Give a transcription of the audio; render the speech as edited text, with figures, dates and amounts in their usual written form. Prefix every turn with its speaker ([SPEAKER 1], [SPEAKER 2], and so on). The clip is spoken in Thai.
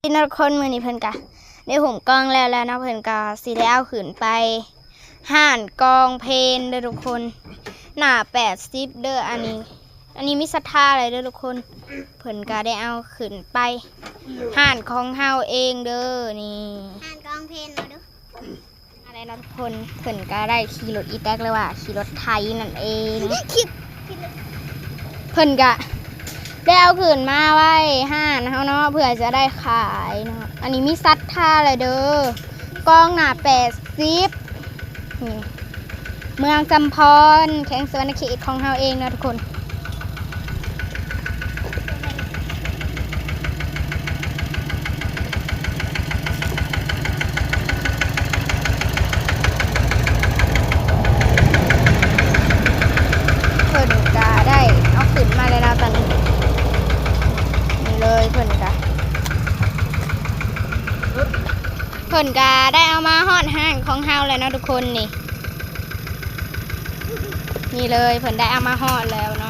[SPEAKER 1] ที่นคนมือนี้เพิ่นกะได้หุ่มกองแล้วเนาะเพิ่นกะสีได้เอาขึ้นไปห่านกองเพลนเด้อทุกคนหน้า80เด้ออันนี้มีศรัทธาอะไรเด้อทุกคนเพิ่นกะได้เอาขึ้นไปห่านของเฮาเองเด้อนี่
[SPEAKER 2] ห่านกองเพลนเนาะเด้อ
[SPEAKER 1] อะไรเนาะทุกคนเพิ่นกะได้ขี่รถอีแต๊กเลยว่าขี่รถไถนั่นเองเพิ่นกะได้เอาขึ้นมาไว้ห่านเฮาเนาะเพื่อจะได้ขายเนาะอันนี้มีศรัทธาเลยเด้อกองหน้า80นี่เมืองจำพรแข้งสวรรณเขตของเฮาเองนะทุกคนเพิ่นกะได้เอาขึ้นมาเลยนะตอนนี้นี่เลยเพิ่นกะได้เอามาฮอดห้างของเฮาแล้วนะทุกคนนี่เลยเพิ่นได้เอามาฮอดแล้วเนาะ